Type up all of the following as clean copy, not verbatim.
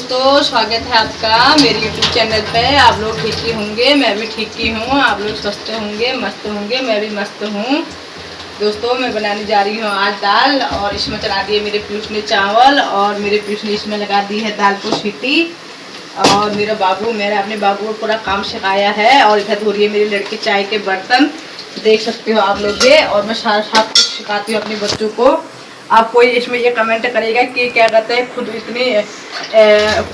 दोस्तों, स्वागत है आपका मेरे YouTube चैनल पे। आप लोग ठीक ही होंगे, मैं भी ठीक ही हूँ। आप लोग स्वस्थ होंगे, मस्त होंगे, मैं भी मस्त हूँ। दोस्तों, मैं बनाने जा रही हूँ आज दाल, और इसमें चला दिए मेरे पीयूष ने चावल, और मेरे पीयूष ने इसमें लगा दी है दाल को सीटी। और मेरा बाबू, मैंने अपने बाबू को पूरा काम सिखाया है। और इधर धो रही है मेरी लड़की चाय के बर्तन, देख सकते हो आप लोग ये। और मैं सारा सब कुछ सिखाती हूँ अपने बच्चों को। आप कोई इसमें ये कमेंट करेगा कि क्या कहते हैं, खुद इतनी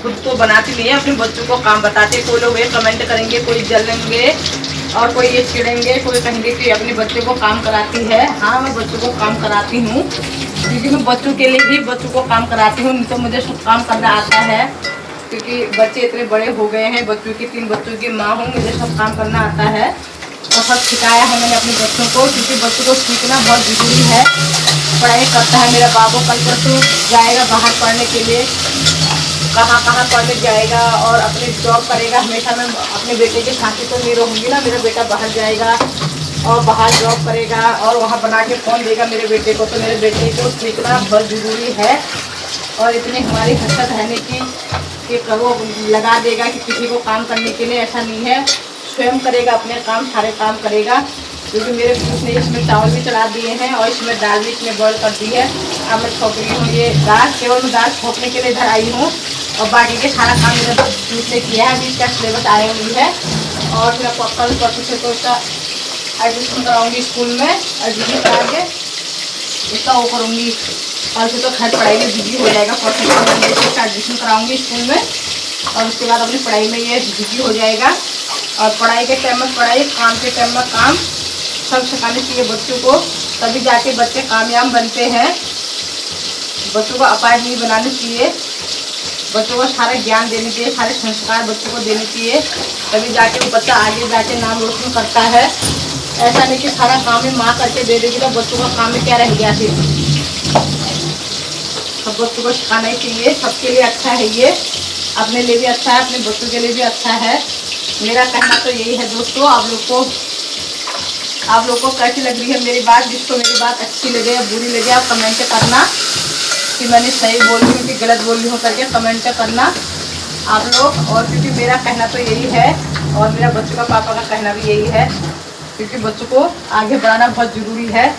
खुद तो बनाती नहीं है, अपने बच्चों को काम बताते। कोई लोग ये कमेंट करेंगे, कोई जलेंगे और कोई ये चिड़ेंगे, कोई कहेंगे कि अपने बच्चों को काम कराती है। हाँ, मैं बच्चों को काम कराती हूँ, क्योंकि मैं बच्चों के लिए ही बच्चों को काम कराती हूँ। नहीं तो मुझे सब काम करना आता है, क्योंकि बच्चे इतने बड़े हो गए हैं। बच्चों की 3 बच्चों की माँ हूँ, मुझे सब काम करना आता है। और सब सिखाया है मैंने अपने बच्चों को, क्योंकि बच्चों को सीखना बहुत ज़रूरी है। पढ़ाई करता है मेरा बाबू, कल परसों जाएगा बाहर पढ़ने के लिए, कहाँ कहाँ पढ़ने जाएगा और अपनी जॉब करेगा। हमेशा मैं अपने बेटे के साथ ही तो नहीं रहूँगी ना। मेरा बेटा बाहर जाएगा और बाहर जॉब करेगा और वहाँ बना के फ़ोन देगा मेरे बेटे को। तो मेरे बेटे को सीखना बहुत ज़रूरी है। और इतनी हमारी हसरत रहने की कि वो लगा देगा कि किसी को काम करने के लिए, ऐसा नहीं है। स्वयं करेगा अपने काम, सारे काम करेगा। क्योंकि मेरे पीयूष ने इसमें चावल भी चढ़ा दिए हैं और इसमें दाल भी इसमें बॉयल कर दी है। अब मैं छोंक रही हूँ ये दाल, केवल मैं दाल छोंकने के लिए इधर आई हूँ। और बाकी के सारा काम मेरे पीयूष ने किया है। अभी इसका सिलेबस आया हुई है, और मैं कल परसों से तो इसका एडमिशन कराऊँगी स्कूल में। एडमिशन करा के इसका वो करूँगी। कल से तो खैर पढ़ाई में बिजी हो जाएगा, परसों से इसका एडमिशन कराऊँगी स्कूल में। और उसके बाद अपनी पढ़ाई में ये बिजी हो जाएगा। और पढ़ाई के टाइम में पढ़ाई, काम के टाइम में काम, सब सिखाने चाहिए बच्चों को, तभी जाके बच्चे कामयाब बनते हैं। बच्चों को अपाहिज नहीं बनाने चाहिए, बच्चों को सारे ज्ञान देने चाहिए, सारे संस्कार बच्चों को देने चाहिए, तभी जाके वो बच्चा आगे जाके नाम रोशन करता है। ऐसा नहीं कि सारा काम ही माँ करके दे देगी तो बच्चों का काम में क्या रह गया फिर। सब बच्चों को सिखाना ही चाहिए, सबके लिए अच्छा है ये, अपने लिए भी अच्छा है, अपने बच्चों के लिए भी अच्छा है। मेरा कहना तो यही है दोस्तों। आप लोग को कैसी लग रही है मेरी बात? जिसको मेरी बात अच्छी लगे या बुरी लगे, आप कमेंट करना कि मैंने सही बोल रही हूँ कि गलत बोल रही हूँ करके कमेंट करना आप लोग। और क्योंकि मेरा कहना तो यही है, और मेरा बच्चों का पापा का कहना भी यही है, क्योंकि बच्चों को आगे बढ़ाना बहुत ज़रूरी है।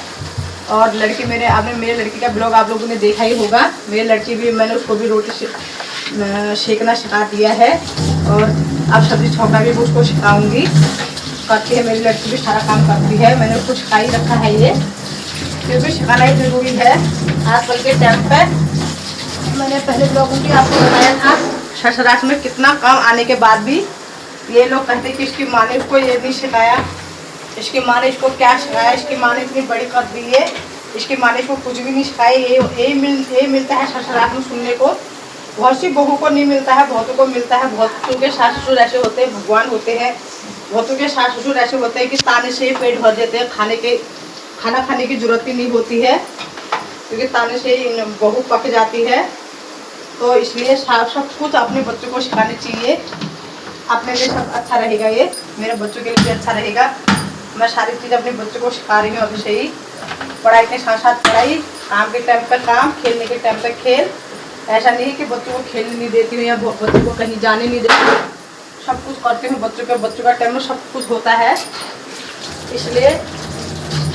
और लड़की आपने मेरे लड़की का ब्लॉग आप लोगों ने देखा ही होगा। मेरी लड़की भी, मैंने उसको भी रोटी सेकना सिखा दिया है, और अब सब्जी छौंका भी उसको सिखाऊंगी। करती है मेरी लड़की भी, सारा काम करती है। मैंने उसको सिखा ही रखा है ये, क्योंकि सिखाना ही ज़रूरी है आजकल के टाइम पे। मैंने पहले ब्लॉग में भी आपको बताया था, ससुराल में कितना काम आने के बाद भी ये लोग कहते कि इसकी माँ ने उसको ये नहीं सिखाया, इसकी माँ ने इसको क्या सिखाया, इसकी माँ ने इतनी बड़ी कर दी है, इसकी माँ ने इसको कुछ भी नहीं सिखाया। ये मिलता है ससुराल में सुनने को। बहुत सी बहू को नहीं मिलता है, बहुतों को मिलता है। बहुतों के सास ससुर ऐसे होते हैं, भगवान होते हैं। बहुतों के सास ससुर ऐसे होते हैं कि ताने से ही पेट भर देते हैं, खाना खाने की जरूरत ही नहीं होती है, क्योंकि ताने से ही बहू पक जाती है। तो इसलिए सब कुछ अपने बच्चों को सिखाने चाहिए। अपने लिए सब अच्छा रहेगा, ये मेरे बच्चों के लिए भी अच्छा रहेगा। मैं सारी चीज़ अपने बच्चों को सिखा रही हूँ अभी से ही। पढ़ाई के साथ साथ पढ़ाई, काम के टाइम पर काम, खेलने के टाइम पर खेल। ऐसा नहीं है कि बच्चों को खेलने नहीं देती हूँ या बच्चों को कहीं जाने नहीं देती हूँ। सब कुछ करती हूँ बच्चों का टाइम में सब कुछ होता है, इसलिए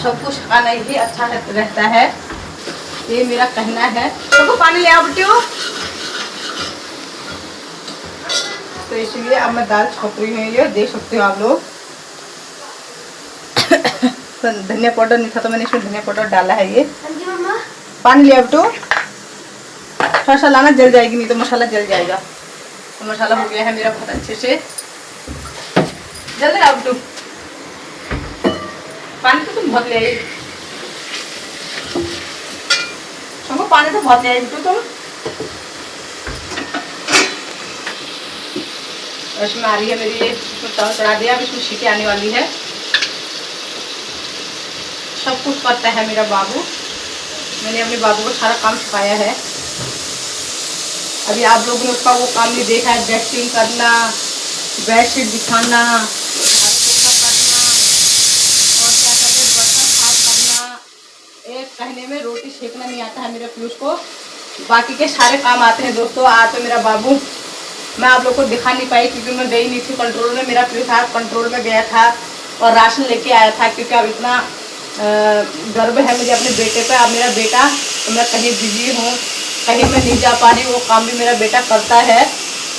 सब कुछ खाना ही अच्छा रहता है। ये मेरा कहना है। सबको पानी ले आओ बेटियों। तो इसलिए अब मैं दाल छोंक रही हूँ, ये देख सकते हो आप लोग। धनिया पाउडर नहीं था तो मैंने इसमें धनिया पाउडर डाला है। ये पानी ले आओ बेटो, थोड़ा सा लाना, जल जाएगी नहीं तो मसाला जल जाएगा। तो मसाला हो गया है मेरा बहुत अच्छे से। जल्दी आओ बेटो, पानी तो तुम बहुत ले आई, तुमको पानी तो बहुत ले आई बेटो तुम। इसमें आ रही है मेरी, ये चावल चढ़ा दिया, अब इसमें सीटी आने वाली है। सब कुछ करता है मेरा बाबू। मैंने अपने बाबू को सारा काम सिखाया है। अभी आप लोगों ने उसका वो काम नहीं देखा है, डस्टिंग करना, बेडशीट बिछाना, और क्या कहते हैं बर्तन साफ करना। एक कहने में रोटी सेकना नहीं आता है मेरे पीयूष को, बाकी के सारे काम आते हैं दोस्तों। आज तो मेरा बाबू मैं आप लोग को दिखा नहीं पाई क्योंकि मैं गई नहीं थी कंट्रोल में। मेरा प्यूरिफायर कंट्रोल में गया था और राशन लेके आया था, क्योंकि अब इतना गर्व है मुझे अपने बेटे पे। अब मेरा बेटा, तो मैं कहीं बिजी हूँ, कहीं मैं नहीं जा पा रही, वो काम भी मेरा बेटा करता है।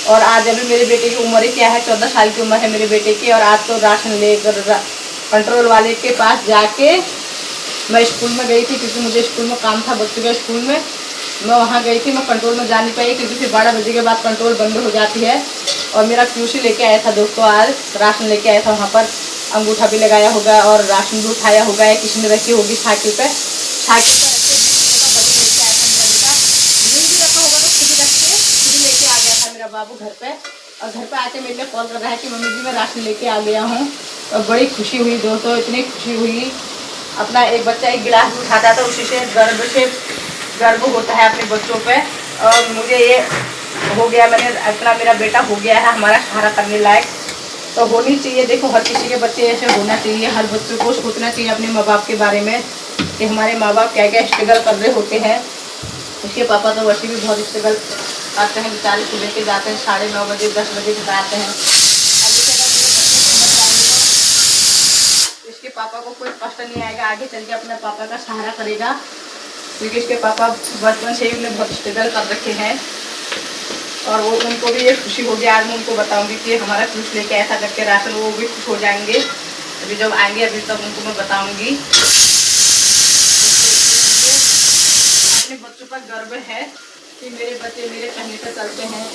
और आज अभी मेरे बेटे की उम्र ही क्या है, 14 साल की उम्र है मेरे बेटे की। और आज तो राशन लेकर कंट्रोल वाले के पास जाके मैं स्कूल में गई थी, क्योंकि मुझे स्कूल में काम था बच्चों के स्कूल में। मैं वहाँ गई थी, मैं कंट्रोल में जा नहीं पाई क्योंकि फिर 12 बजे के बाद कंट्रोल बंद हो जाती है। और मेरा क्यूसी लेके आया था दोस्तों, आज राशन लेके आया था। वहाँ पर अंगूठा भी लगाया होगा और राशन भी उठाया होगा, किसी ने रखी होगी साइकिल पे, साइकिल पर लेके आ गया था मेरा बाबू घर पे। और घर पे आके मेरे लिए कॉल कर रहा है कि मम्मी जी मैं राशन लेके आ गया हूँ। और बड़ी खुशी हुई दोस्तों, इतनी खुशी हुई। अपना एक बच्चा एक गिलास भी उठाता है तो उसी से गर्व होता है अपने बच्चों पे। और मुझे ये हो गया, मैंने अपना मेरा बेटा हो गया है हमारा सहारा करने लायक। तो होनी चाहिए, देखो हर किसी के बच्चे ऐसे होना चाहिए। हर बच्चों को सोचना चाहिए अपने माँ बाप के बारे में कि हमारे माँ बाप क्या क्या स्ट्रगल कर रहे होते हैं। उसके पापा तो वैसे भी बहुत स्ट्रगल करते हैं बेचारे, सुबह के जाते हैं 9:30 बजे 10 बजे तक आते हैं। इसके पापा को कोई कष्ट नहीं आएगा, आगे चल के अपने पापा का सहारा करेगा, क्योंकि इसके पापा बचपन से ही उन्हें बहुत स्ट्रगल कर रखे हैं। और वो उनको भी ये खुशी होगी, आज मैं उनको बताऊंगी कि हमारा कुछ लेके ऐसा करके राशन, वो भी खुश हो जाएंगे। अभी जब आएंगे अभी तब उनको मैं बताऊंगी। अपने बच्चों पर गर्व है कि मेरे बच्चे मेरे कहने पर चलते हैं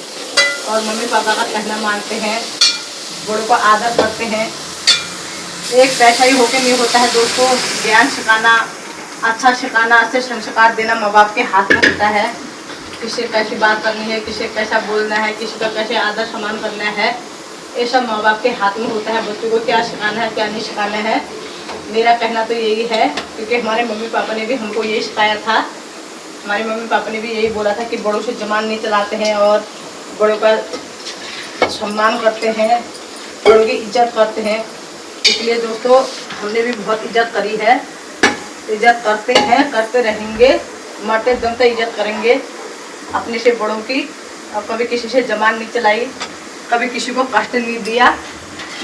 और मम्मी पापा का कहना मानते हैं, बड़ों को आदर करते हैं। एक पैसा ही होके नहीं होता है दोस्तों, ज्ञान सिखाना, अच्छा सिखाना, अच्छे संस्कार देना माँ बाप के हाथ में होता है। किसी कैसी बात करनी है, किसी कैसा बोलना है, किसी का कैसे आदर सम्मान करना है, ये सब माँ बाप के हाथ में होता है। बच्चों को क्या सिखाना है क्या नहीं सिखाना है, मेरा कहना तो यही है, क्योंकि हमारे मम्मी पापा ने भी हमको यही सिखाया था। हमारे मम्मी पापा ने भी यही बोला था कि बड़ों से जबान नहीं चलाते हैं और बड़ों का सम्मान करते हैं, बड़ों की इज्जत करते हैं। इसलिए दोस्तों हमने भी बहुत इज्जत करी है, इज्जत करते हैं, करते रहेंगे, मरते दम तक इज्जत करेंगे अपने से बड़ों की। और कभी किसी से जबान नहीं चलाई, कभी किसी को कष्ट नहीं दिया,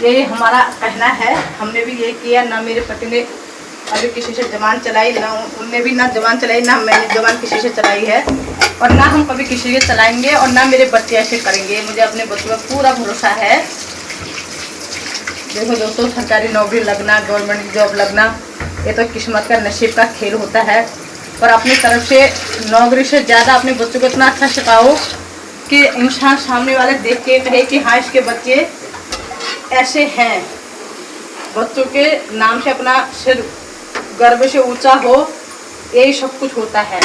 यही हमारा कहना है। हमने भी यही किया, ना मेरे पति ने कभी किसी से जबान चलाई, ना उनने भी ना जबान चलाई, ना मैंने जबान किसी से चलाई है, और ना हम कभी किसी से चलाएंगे, और ना मेरे बच्चे ऐसे करेंगे। मुझे अपने बच्चों पर पूरा भरोसा है। देखो दोस्तों, सरकारी नौकरी लगना, गवर्नमेंट जॉब लगना, ये तो किस्मत का नसीब का खेल होता है। पर अपनी तरफ से नौकरी से ज़्यादा अपने बच्चों को इतना अच्छा सिखाओ कि इंसान सामने वाले देख के कहे कि हाँ इसके बच्चे ऐसे हैं। बच्चों के नाम से अपना सिर गर्व से ऊंचा हो, यही सब कुछ होता है।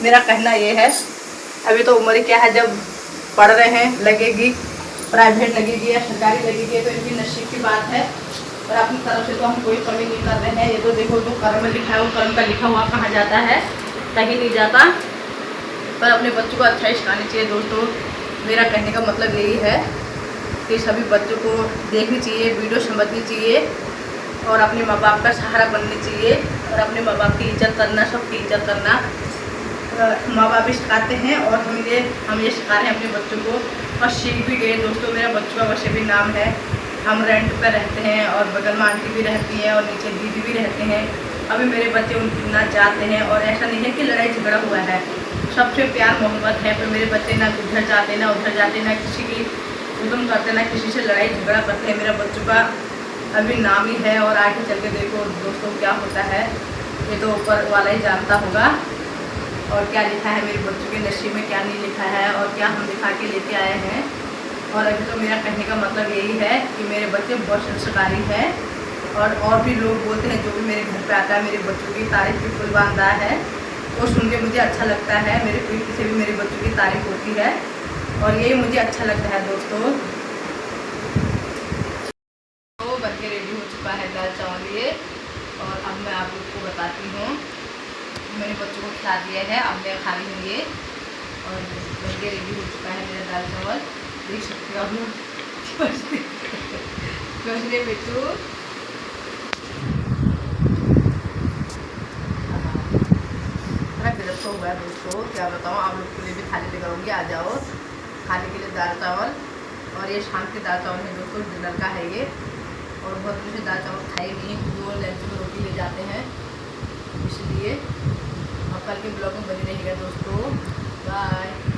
मेरा कहना ये है। अभी तो उम्र क्या है, जब पढ़ रहे हैं, लगेगी प्राइवेट लगेगी या सरकारी लगेगी तो इनकी नसीब की बात है। और अपनी तरफ से तो हम कोई कमी नहीं कर रहे हैं। ये तो देखो जो कर्म लिखा है वो कर्म का लिखा हुआ कहाँ जाता है, कहीं नहीं जाता। पर अपने बच्चों को अच्छा ही सिखानी चाहिए दोस्तों। मेरा कहने का मतलब यही है कि सभी बच्चों को देखनी चाहिए, वीडियो समझनी चाहिए और अपने माँ बाप का सहारा बनना चाहिए और अपने माँ बाप की इज्जत करना, सबकी इज्जत करना माँ बाप भी सिखाते हैं। और हम ये सिखा रहे हैं अपने बच्चों को और सीख भी गए दोस्तों। मेरा बच्चों का वैसे भी नाम है। हम रेंट पर रहते हैं और बगल में आंटी भी रहती हैं और नीचे दीदी भी रहते हैं। अभी मेरे बच्चे उनना जाते हैं और ऐसा नहीं है कि लड़ाई झगड़ा हुआ है, सबसे प्यार मोहब्बत है। पर मेरे बच्चे ना उधर जाते ना उधर जाते, ना किसी की उदम करते, ना किसी से लड़ाई झगड़ा करते हैं। मेरा बच्चों का अभी नाम ही है और आगे चल के देखो दोस्तों क्या होता है, ये तो ऊपर वाला ही जानता होगा। और क्या लिखा है मेरे बच्चों के नसीब में, क्या नहीं लिखा है और क्या हम दिखा के लेके आए हैं। और अभी तो मेरा कहने का मतलब यही है कि मेरे बच्चे बहुत संस्कारी हैं। और भी लोग बोलते हैं, जो भी मेरे घर पे आता है मेरे बच्चों की तारीफ भी कुलबानदा है, वो सुन के मुझे अच्छा लगता है। मेरे पीठ से भी मेरे बच्चों की तारीफ होती है और यही मुझे अच्छा लगता है दोस्तों। तो बन के रेडी हो चुका है दाल चावल ये, और अब मैं आप लोग को बताती हूँ। मैंने बच्चों को खिला दिया है, अब मैं खा रही हूँ ये, और बन के रेडी हो चुका है मेरा दाल चावल। देख सकते हो आप लोग, बेटू हुआ है दोस्तों, क्या बताऊँ आप लोग के लिए भी थाली लगाऊंगी, आ जाओ खाने के लिए दाल चावल, और ये शाम के दाल चावल है दोस्तों, डिनर का है ये। और बहुत कुछ दाल चावल खाए नहीं, वो लंच में रोटी ले जाते हैं, इसलिए। और कल के ब्लॉग में बनी रहेगा दोस्तों। बाय।